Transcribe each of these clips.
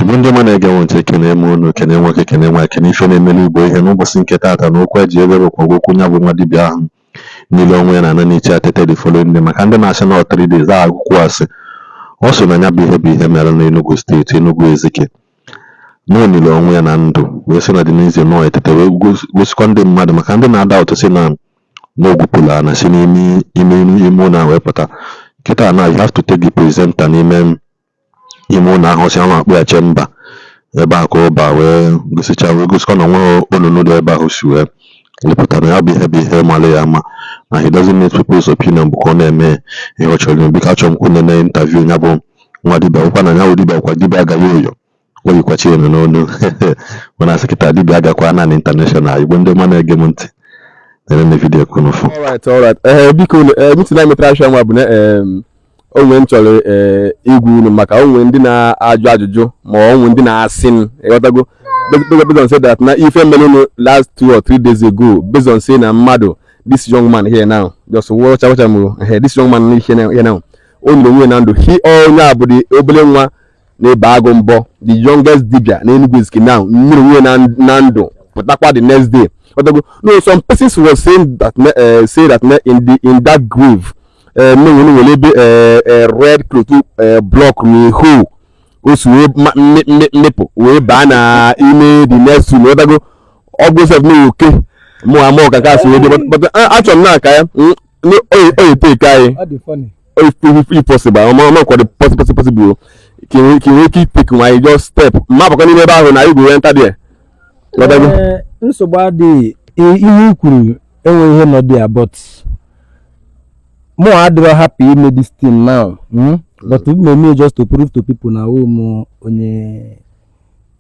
Ndị mana ege ntị ekene m unu kene nwoke kene nwa kene ife na-emelu Igbo ihe n'ụbọchị nke taata na okwu eji ebe rụkwa okwu nya bụ nwa dibịa ahụ niile onwe ya na n'ichi atete the following day maka ndị na-asị na 3 days a agụkwụ asị ọ so na ya bụ ihe mere n'Enugu steeti Enugu Ezike n'onile onwe ya na ndụ wee sị na dị n'izu nọọ etete wee gosikwa ndị mmadụ maka ndị na-ada ụtụ si na n'ogwupụla na si n'ime ụlọ wee pụta kịta na you have to take the presenter n'ime ime ụlọ ahụ si ahụ akpụ ya chemba ebe a ka ụba wee gosikwa na onwe onunu dị ebe ahụ si wee lepụtara ya bụ ihe mara ya ama na he doesn't need people's opinion bụ ka ọ na-eme ihe ọ chọrọ biko achọrọ m kwune na interview ya bụ nwa dibịa ụkwa na ya wụ dibịa kwa dibịa agaghị oyo oyikwachi enu n'onu mana asị kịta dibịa agakwa naanị international Igbo ndị ma na-ege m ntị na vidiyo kwunufu. Alright. Biko mitụla emetara ashọ nwa bụ na onwe m chọrọ igwu unu maka onwe ndị na-ajụ ajụjụ ma onwe ndị na-asị m ịghọtago based on say that na ife melunu last 2 or 3 days ago based on say na mmadụ this young man here now just watch m this young man here now o nyere onwe na ndụ onye a bụ dị obele nwa na-ebe agụ mbọ the youngest dibia na Enugu Ezike now nyere onwe na ndụ pụtakwa the next day ịghọtago no some persons was saying that say that in that grave no will be red cloth block we hole osu mepo we bana ime the next one odago almost have no okay mo amo kaka so but actually na ka no take kai funny if possible mo ko the possible can we keep pick my just step map ko ni be ba na you go enter there odago nsogbu adị ihe kwuru enwe ihe nọ there but more adro happy in this thing now but me just to prove to people now onye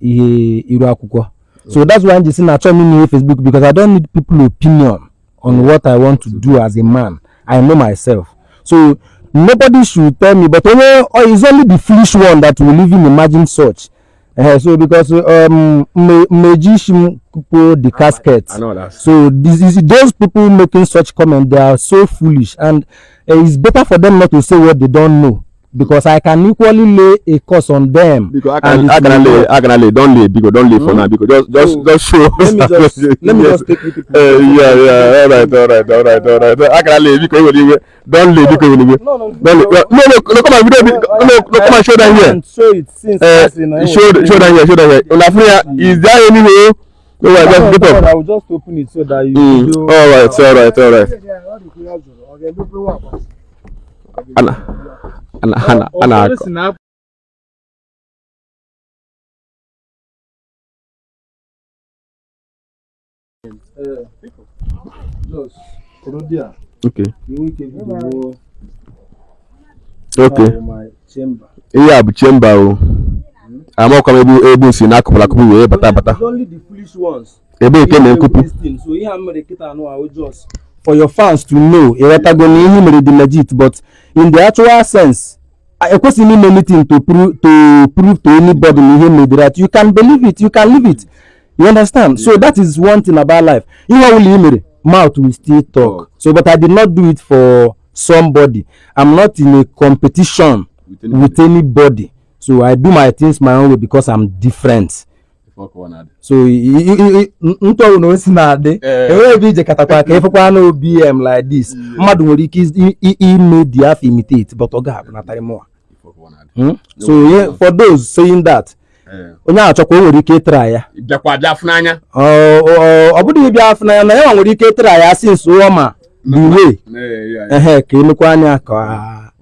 ihe iru akwụkwọ so that's why I'm just saying achọ m in Facebook because I don't need people opinion on what I want to do as a man. I know myself, so nobody should tell me but it's only the foolish one that will even imagine such. So because magician people the casket. I know that. So those people making such comment, they are so foolish, and it's better for them not to say what they don't know because I can equally lay a curse on them. Because I can lay don't lay for now because just show. Let me just take it. Yeah. All right. I can lay because don't lay because no, come on, come on, show that here. Show it since show that here. Is there any way? No, just get up. I will just open it so that you. All right. Anna. Okay. My chamber. Yeah, but chamber. I'm not coming able to knock like we but only the foolish ones. So here I'm I will just for your fans to know the legit, but in the actual sense, I course you need anything to prove to anybody that you can believe it, you can live it. You understand? Yeah. So that is one thing about life. You know, mouth will still talk. So, but I did not do it for somebody. I'm not in a competition with anybody. So I do my things my own way because I'm different. So nto no si na ade e be je katakwa ka ifekwa na OBM like this mmadụ nwere ike ime the half imitate but oga have na tare more. So yeah, for those saying that onye achọkwa nwere ike try ya bịakwa bịa afụnanya ọ bụrụ bịa afụnanya na ya nwere ike try ya since o ma the way ka emekwa anya ka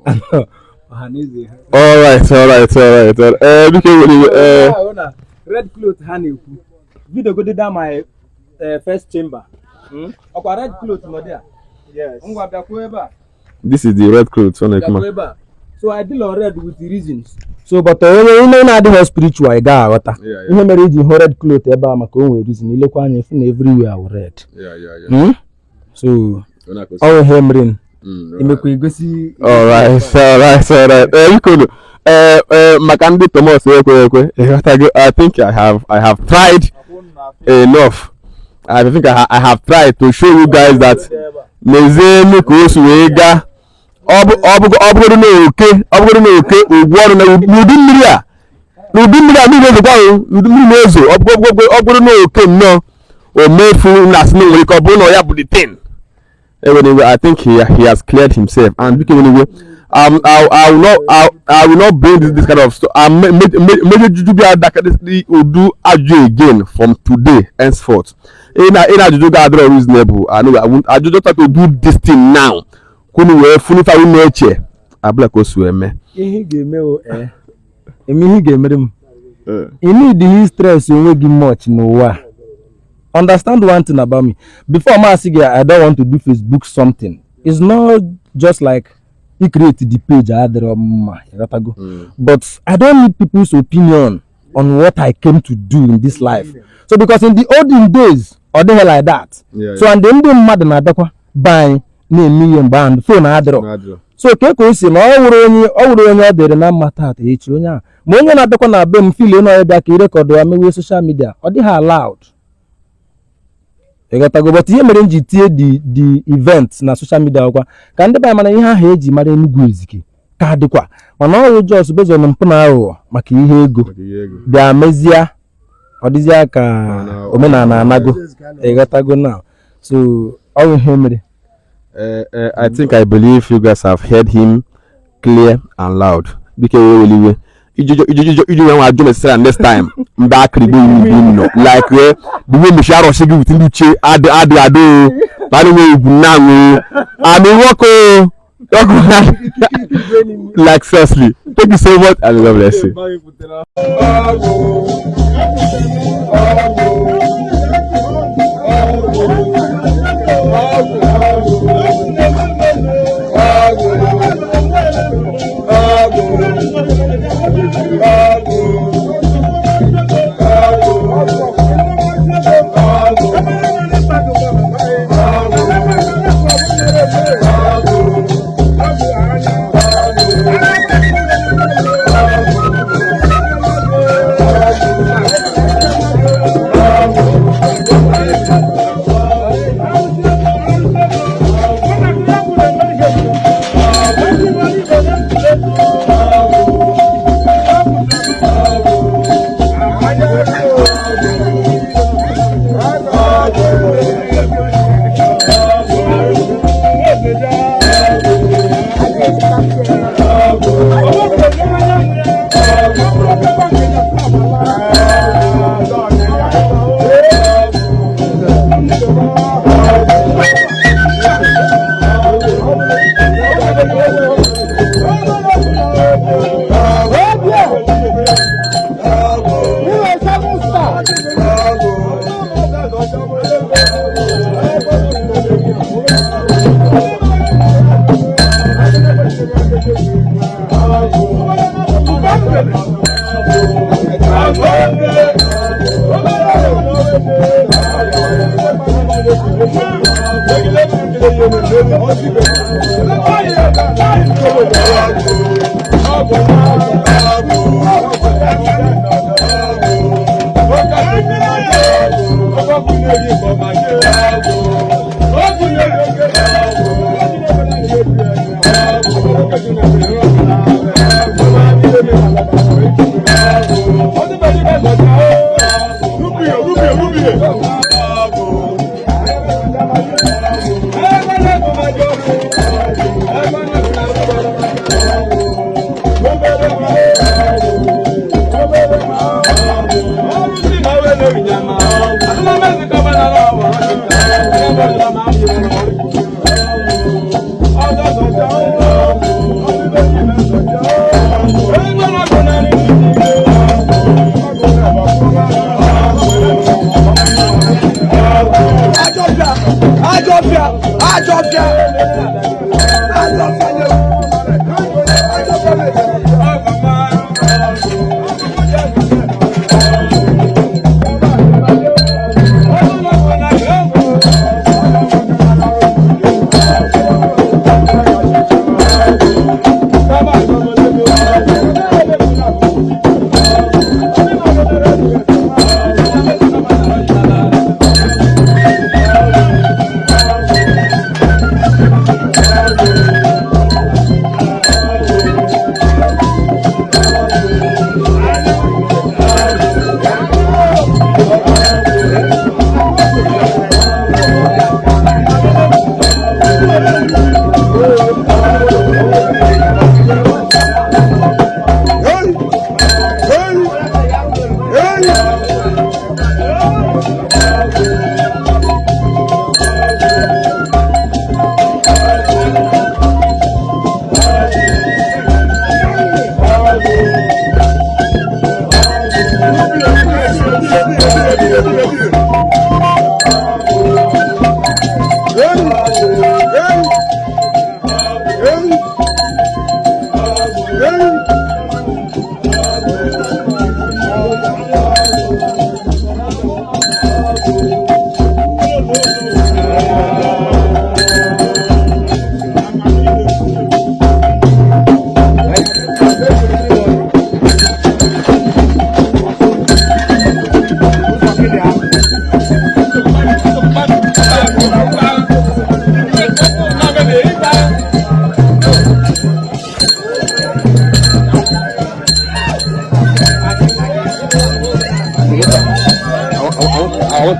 all right red cloth honey video go down my first chamber okwa red cloth no there. Yes, ngwa bia ko eba this is the red cloth so so I deal on red with the reasons. So but you know na the spiritual ga aghọta ihe mere iji ho red cloth eba maka o nwere reason ilekwa anya ifu na everywhere red. So all hemrin imekwa igosi. All right. Ikolo maka ndị Thomas ekwe I think I have tried enough. I think I have tried to show you guys that mezenu ko osu we ga obugodu na oke ogwu ọrụ na udu mmiri a n'udu mmiri a niile ezokwa n'udu mmiri na-ezo ọ bụrụ na oke nnọọ o mefu na asị na nwere ike ọ bụrụ na ya bụ the thing. Anyway, I think he has cleared himself, and anyway, I will not bring this kind of stuff. Maybe Dibia that will do agwu again from today henceforth. In Juju gather reasonable. I just have to do this thing now. Couldn't we fully find nature? I black osweme. He gave me he gave me you need the stress you will give much no. Understand one thing about me. Before I don't want to do Facebook something. It's not just like he created the page. But I don't need people's opinion on what I came to do in this life. So because in the olden days, or they were like that. Yeah, so and then they mad na buy million band phone adro. So keko si na onye odere na mata at echi onya. Mo onye na adakwa na be m feel no ebe ka record ya me social media. Ọ dịghị allowed. But ihe mere nji tie the event na social media kwa ka ndị ba mana ihe ahụ eji mara Enugu Ezike ka dịkwa mana ọ just based on mpụ na aghụghọ maka ihe ego bịa mezie ọ dịzịa ka omenala anago ịghọtago now. So all ihe mere I think I believe you guys have heard him clear and loud because we you know what I next time back like the way we share us with Luche ado by the way now I mean walk like seriously thank you so much and God bless you.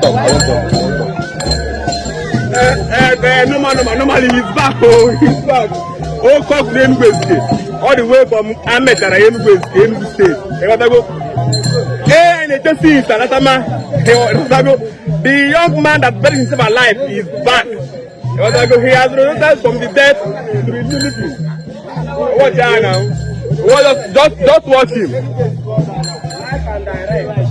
won't talk. Normally he's back. Oh, he's back. Oh, cock the Enugu State. All the way from Ametara, Enugu State. You got to go. And it just seems that the young man that buried himself alive is back. You got to go. He has returned from the death to the living. Watch out now. Just watch him. Life and direct.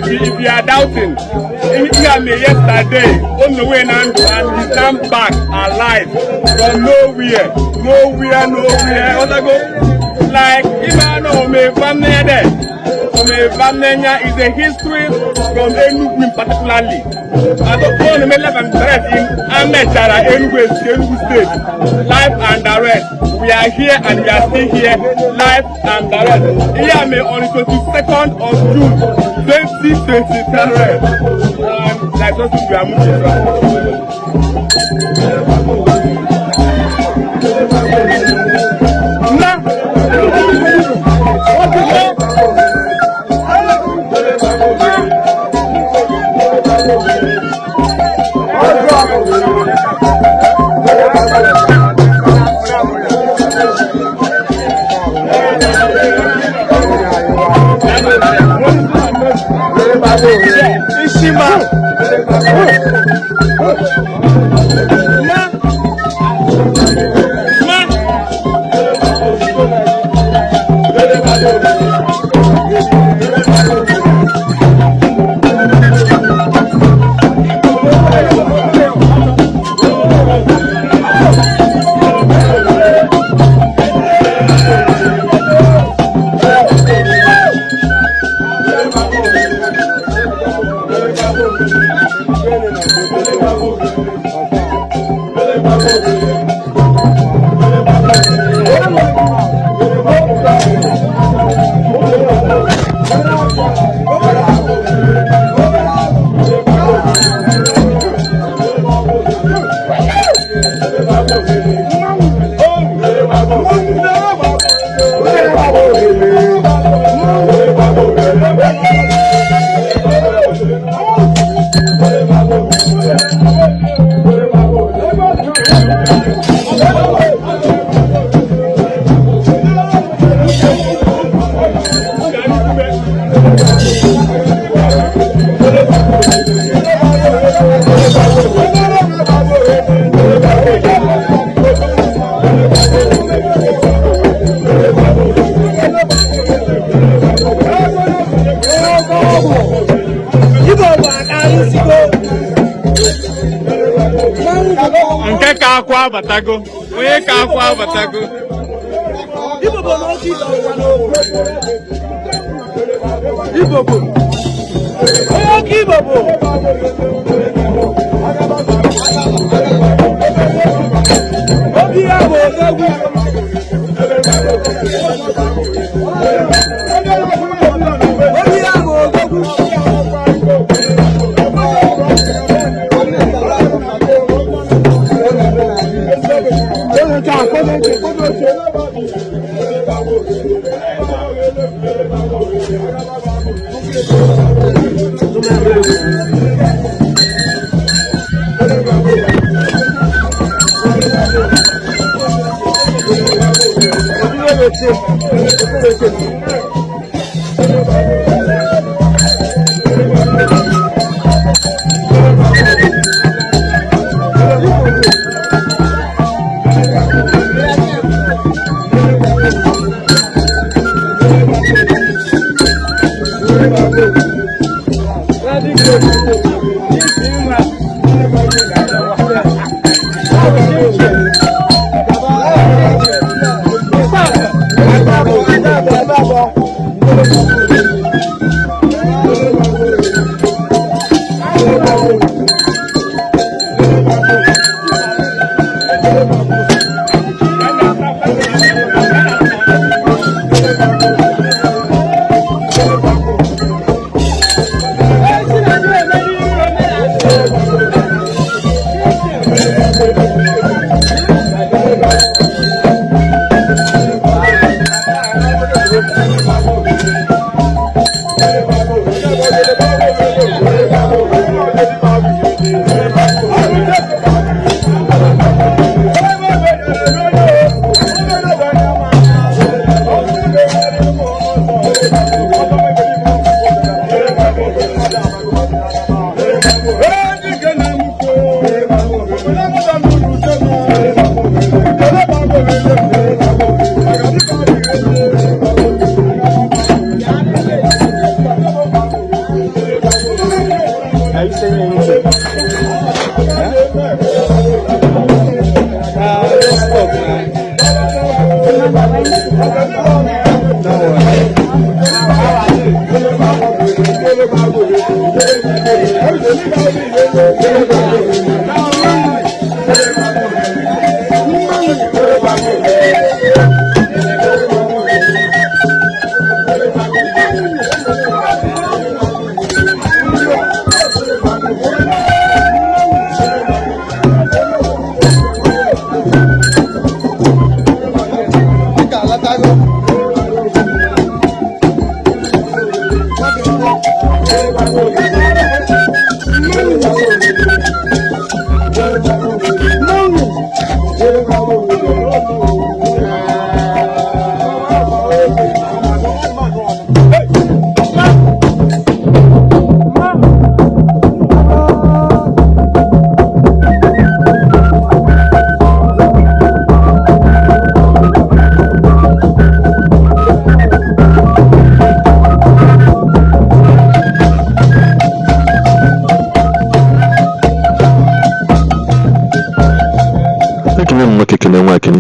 If you are doubting, he had me yesterday on the way and he came back alive from nowhere. Like if I know me family there, is a history from Enugu particularly. I don't want to make life and direct in Ametara, Enugu State. Life and direct. We are here and we are still here, live and direct. Here me on the 22nd of June, 2023. Like something we are moving nke ka akwa abatago onye ka akwa abatago Igbo bụ n'oge Igbo bụ onye Igbo bụ obi ya bụ odogwu obi ya bụ odogwu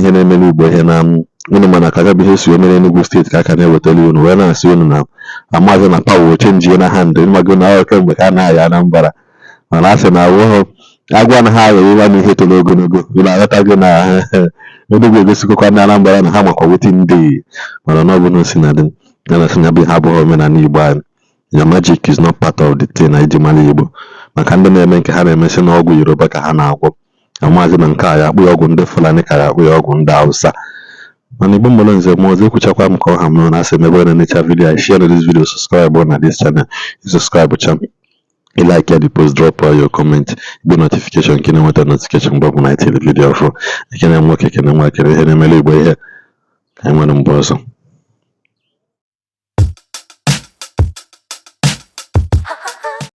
ihe na-emere Igbo ihe na unu mana ka bụ ihe si emere Enugu steeti ka aka na-ewetara unu wee na-asị unu na amaghị na pawa chenji na hand ịmago na ọrụ kemgbe ka a na-aya Anambra mana asị na awụghọ agwọ anaghị aghọ ịwa na ihe toro ogologo unu aghọtago na Enugu egosikọkwa ndị Anambra na ha makwa wetin ndị mana na ọ bụ na osi na dị ya na sị na bụ ihe abụghị omenala Igbo anyị. Your magic is not part of the thing na iji mara Igbo maka ndị na-eme nke ha na-emesi na ọgwụ Yoruba ka ha na-agwọ amaghị na nke a ya akpụ ya ọgwụ ndị Fulani ka ya akpụ ya ọgwụ ndị Hausa mana Igbo mụrụ nze m ọzọ ekwuchakwa m ka ọha m na asị mebe na nature video I share this video subscribe na this channel subscribe channel you like the post drop your comment the notification ka na-enweta notification mgbe ọbụla itinye video ọfụ ekene nwoke ekene nwa ekene ihe na-emere Igbo ihe ka anyị nwere mbọ ọzọ.